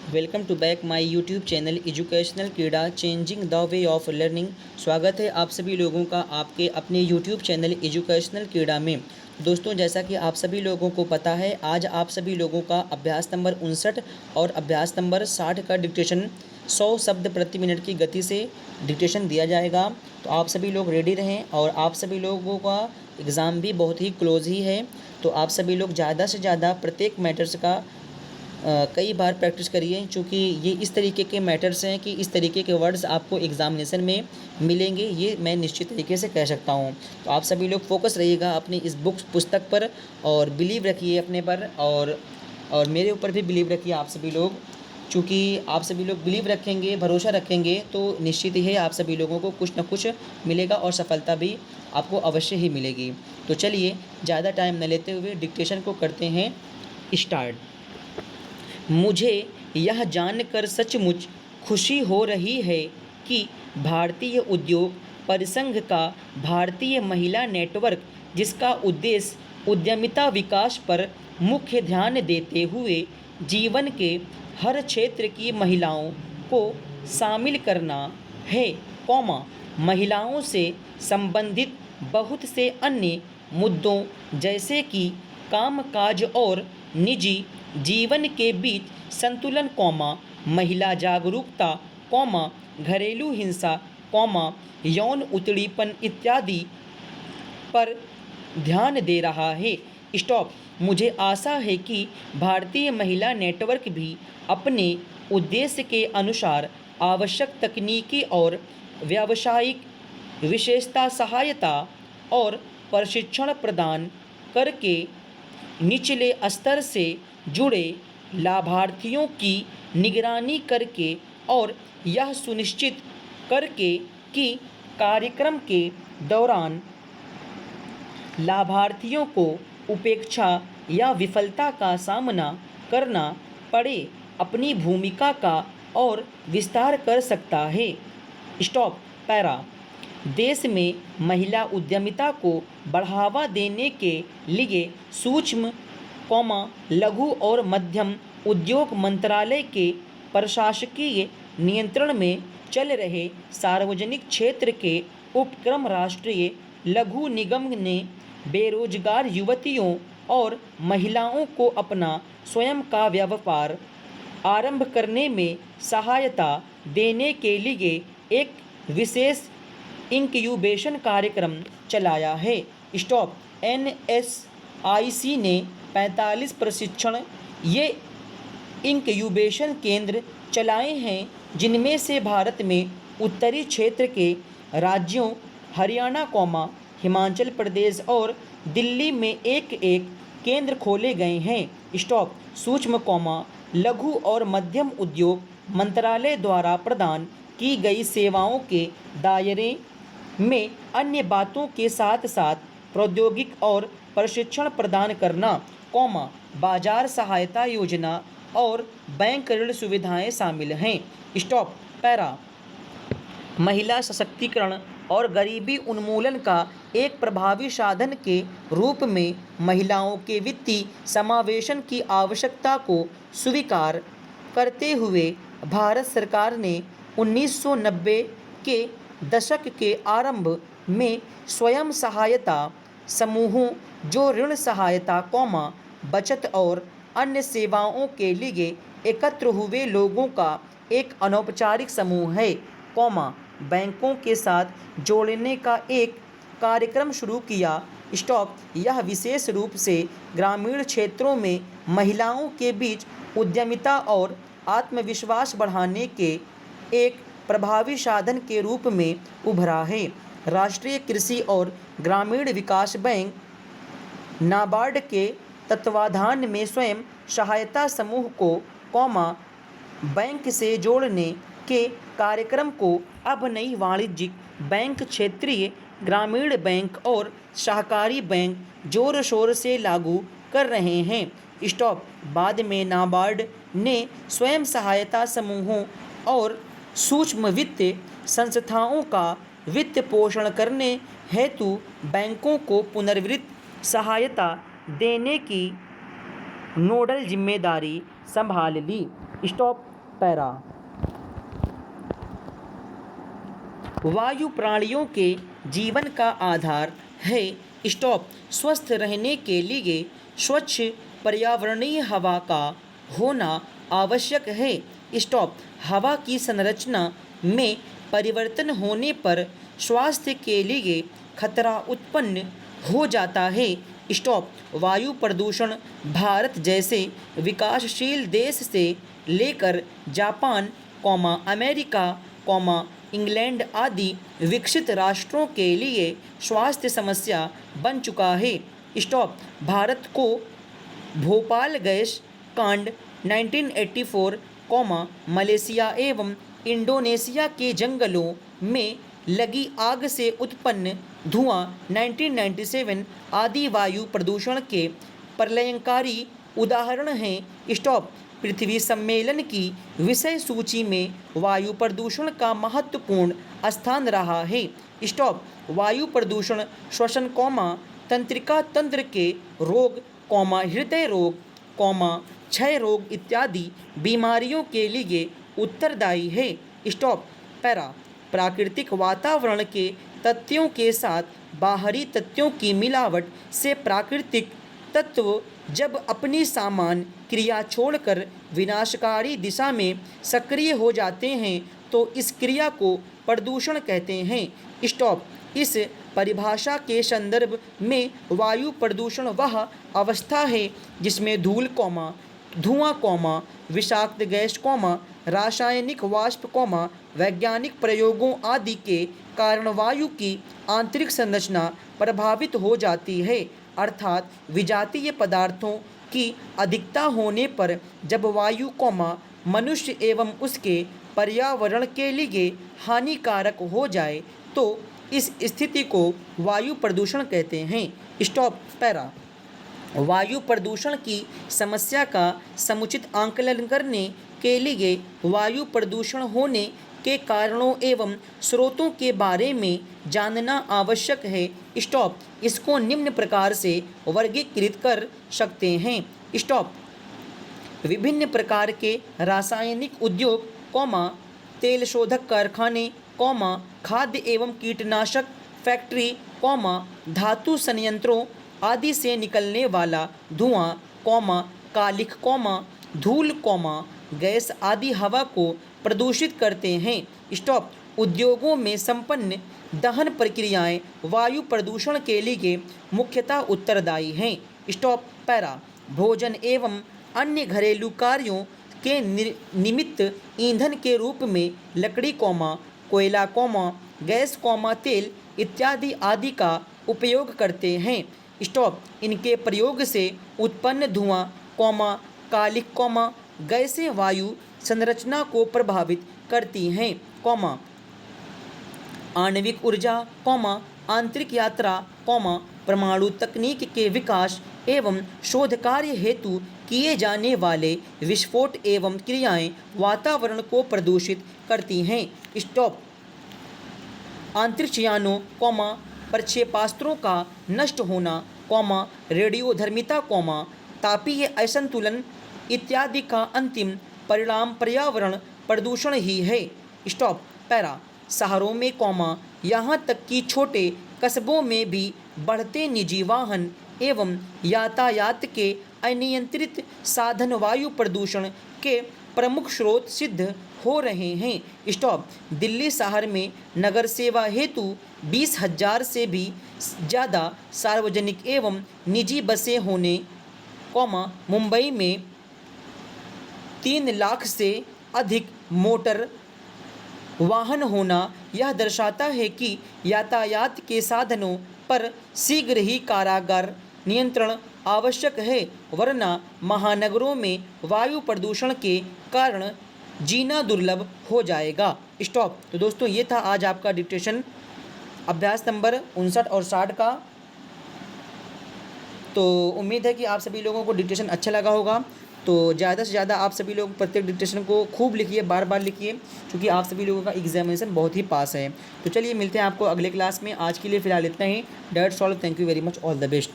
Welcome to back my YouTube channel educational Krida changing the way of learning. स्वागत है आप सभी लोगों का आपके अपने यूट्यूब चैनल एजुकेशनल क्रीड़ा में। दोस्तों, जैसा कि आप सभी लोगों को पता है, आज आप सभी लोगों का अभ्यास नंबर 59 और अभ्यास नंबर 60 का डिक्टेशन 100 शब्द प्रति मिनट की गति से डिक्टेशन दिया जाएगा। तो आप सभी लोग रेडी रहें और आप सभी लोगों का एग्ज़ाम भी बहुत ही क्लोज ही है। तो आप सभी लोग ज़्यादा से ज़्यादा प्रत्येक मैटर्स का कई बार प्रैक्टिस करिए, क्योंकि ये इस तरीके के मैटर्स हैं कि इस तरीके के वर्ड्स आपको एग्जामिनेशन में मिलेंगे, ये मैं निश्चित तरीके से कह सकता हूँ। तो आप सभी लोग फोकस रहिएगा अपनी इस पुस्तक पर और बिलीव रखिए अपने पर और मेरे ऊपर भी बिलीव रखिए आप सभी लोग। चूँकि आप सभी लोग बिलीव रखेंगे, भरोसा रखेंगे, तो निश्चित ही है आप सभी लोगों को कुछ ना कुछ मिलेगा और सफलता भी आपको अवश्य ही मिलेगी। तो चलिए ज़्यादा टाइम न लेते हुए डिक्टेशन को करते हैं स्टार्ट। मुझे यह जानकर सचमुच खुशी हो रही है कि भारतीय उद्योग परिसंघ का भारतीय महिला नेटवर्क, जिसका उद्देश्य उद्यमिता विकास पर मुख्य ध्यान देते हुए जीवन के हर क्षेत्र की महिलाओं को शामिल करना है, महिलाओं से संबंधित बहुत से अन्य मुद्दों जैसे कि कामकाज और निजी जीवन के बीच संतुलन, महिला जागरूकता, घरेलू हिंसा, यौन उत्पीड़न इत्यादि पर ध्यान दे रहा है। स्टॉप। मुझे आशा है कि भारतीय महिला नेटवर्क भी अपने उद्देश्य के अनुसार आवश्यक तकनीकी और व्यावसायिक विशेषता सहायता और प्रशिक्षण प्रदान करके निचले स्तर से जुड़े लाभार्थियों की निगरानी करके और यह सुनिश्चित करके कि कार्यक्रम के दौरान लाभार्थियों को उपेक्षा या विफलता का सामना करना पड़े, अपनी भूमिका का और विस्तार कर सकता है। स्टॉप। पैरा। देश में महिला उद्यमिता को बढ़ावा देने के लिए सूक्ष्म, लघु और मध्यम उद्योग मंत्रालय के प्रशासकीय नियंत्रण में चल रहे सार्वजनिक क्षेत्र के उपक्रम राष्ट्रीय लघु निगम ने बेरोजगार युवतियों और महिलाओं को अपना स्वयं का व्यापार आरंभ करने में सहायता देने के लिए एक विशेष इंक्यूबेशन कार्यक्रम चलाया है। स्टॉप। NSIC ने 45 प्रशिक्षण ये इंक्यूबेशन केंद्र चलाए हैं, जिनमें से भारत में उत्तरी क्षेत्र के राज्यों हरियाणा, हिमाचल प्रदेश और दिल्ली में एक एक केंद्र खोले गए हैं। स्टॉप। सूक्ष्म, लघु और मध्यम उद्योग मंत्रालय द्वारा प्रदान की गई सेवाओं के दायरे में अन्य बातों के साथ साथ प्रौद्योगिक और प्रशिक्षण प्रदान करना, बाजार सहायता योजना और बैंक ऋण सुविधाएं शामिल हैं। स्टॉप। पैरा। महिला सशक्तिकरण और गरीबी उन्मूलन का एक प्रभावी साधन के रूप में महिलाओं के वित्तीय समावेशन की आवश्यकता को स्वीकार करते हुए भारत सरकार ने 1990 के दशक के आरंभ में स्वयं सहायता समूहों, जो ऋण सहायता, बचत और अन्य सेवाओं के लिए एकत्र हुए लोगों का एक अनौपचारिक समूह है, बैंकों के साथ जोड़ने का एक कार्यक्रम शुरू किया। स्टॉप। यह विशेष रूप से ग्रामीण क्षेत्रों में महिलाओं के बीच उद्यमिता और आत्मविश्वास बढ़ाने के एक प्रभावी साधन के रूप में उभरा है। राष्ट्रीय कृषि और ग्रामीण विकास बैंक नाबार्ड के तत्वाधान में स्वयं सहायता समूह को, बैंक से जोड़ने के कार्यक्रम को अब नई वाणिज्यिक बैंक, क्षेत्रीय ग्रामीण बैंक और सहकारी बैंक जोर शोर से लागू कर रहे हैं। स्टॉप। बाद में नाबार्ड ने स्वयं सहायता समूहों और सूक्ष्म वित्त संस्थाओं का वित्त पोषण करने हेतु बैंकों को पुनर्वित्त सहायता देने की नोडल जिम्मेदारी संभाल ली। स्टॉप। पैरा। वायु प्राणियों के जीवन का आधार है। स्टॉप। स्वस्थ रहने के लिए स्वच्छ पर्यावरणीय हवा का होना आवश्यक है। स्टॉप। हवा की संरचना में परिवर्तन होने पर स्वास्थ्य के लिए खतरा उत्पन्न हो जाता है। स्टॉप। वायु प्रदूषण भारत जैसे विकासशील देश से लेकर जापान, अमेरिका, इंग्लैंड आदि विकसित राष्ट्रों के लिए स्वास्थ्य समस्या बन चुका है। स्टॉप। भारत को भोपाल गैस कांड 1984, मलेशिया एवं इंडोनेशिया के जंगलों में लगी आग से उत्पन्न धुआं 1997 आदि वायु प्रदूषण के प्रलयंकारी उदाहरण हैं। स्टॉप। पृथ्वी सम्मेलन की विषय सूची में वायु प्रदूषण का महत्वपूर्ण स्थान रहा है। स्टॉप। वायु प्रदूषण श्वसन, तंत्रिका तंत्र के रोग, हृदय रोग, क्षय रोग इत्यादि बीमारियों के लिए उत्तरदायी है। स्टॉप। पैरा। प्राकृतिक वातावरण के तत्वों के साथ बाहरी तत्वों की मिलावट से प्राकृतिक तत्व जब अपनी सामान्य क्रिया छोड़कर विनाशकारी दिशा में सक्रिय हो जाते हैं तो इस क्रिया को प्रदूषण कहते हैं। स्टॉप। इस परिभाषा के संदर्भ में वायु प्रदूषण वह अवस्था है जिसमें धूल, धुआं, विषाक्त गैस, रासायनिक वाष्प, वैज्ञानिक प्रयोगों आदि के कारण वायु की आंतरिक संरचना प्रभावित हो जाती है, अर्थात विजातीय पदार्थों की अधिकता होने पर जब वायु, मनुष्य एवं उसके पर्यावरण के लिए हानिकारक हो जाए तो इस स्थिति को वायु प्रदूषण कहते हैं। स्टॉप। पैरा। वायु प्रदूषण की समस्या का समुचित आकलन करने के लिए वायु प्रदूषण होने के कारणों एवं स्रोतों के बारे में जानना आवश्यक है। स्टॉप। इसको निम्न प्रकार से वर्गीकृत कर सकते हैं। स्टॉप। विभिन्न प्रकार के रासायनिक उद्योग, तेल शोधक कारखाने, खाद्य एवं कीटनाशक फैक्ट्री, धातु संयंत्रों आदि से निकलने वाला धुआं, कालिख, धूल, गैस आदि हवा को प्रदूषित करते हैं। स्टॉप। उद्योगों में संपन्न दहन प्रक्रियाएं वायु प्रदूषण के लिए मुख्यतः उत्तरदायी हैं। स्टॉप। पैरा। भोजन एवं अन्य घरेलू कार्यों के निमित्त ईंधन के रूप में लकड़ी, कोयला, गैस, तेल इत्यादि आदि का उपयोग करते हैं। स्टॉप। इनके प्रयोग से उत्पन्न धुआं, कालिख, गैसें वायु संरचना को प्रभावित करती हैं, आणविक ऊर्जा, आंतरिक यात्रा, परमाणु तकनीक के विकास एवं शोध कार्य हेतु किए जाने वाले विस्फोट एवं क्रियाएं वातावरण को प्रदूषित करती हैं। स्टॉप। अंतरिक्षयानों, प्रक्षेपास्त्रों का नष्ट होना, रेडियोधर्मिता, तापीय असंतुलन इत्यादि का अंतिम परिणाम पर्यावरण प्रदूषण ही है। स्टॉप। पैरा। शहरों में, यहाँ तक कि छोटे कस्बों में भी बढ़ते निजी वाहन एवं यातायात के अनियंत्रित साधन वायु प्रदूषण के प्रमुख स्रोत सिद्ध हो रहे हैं। स्टॉप। दिल्ली शहर में नगर सेवा हेतु 20,000 से भी ज़्यादा सार्वजनिक एवं निजी बसें होने, मुंबई में 3 लाख से अधिक मोटर वाहन होना यह दर्शाता है कि यातायात के साधनों पर शीघ्र ही कारागार नियंत्रण आवश्यक है, वरना महानगरों में वायु प्रदूषण के कारण जीना दुर्लभ हो जाएगा। स्टॉप। तो दोस्तों ये था आज आपका डिक्टेशन अभ्यास नंबर 59 और 60 का। तो उम्मीद है कि आप सभी लोगों को डिक्टेशन अच्छा लगा होगा। तो ज़्यादा से ज़्यादा आप सभी लोग प्रत्येक डिक्टेशन को खूब लिखिए, बार बार लिखिए, क्योंकि आप सभी लोगों का एग्जामिनेशन बहुत ही पास है। तो चलिए मिलते हैं आपको अगले क्लास में। आज के लिए फ़िलहाल इतना ही। That's all. Thank you very much. All the best.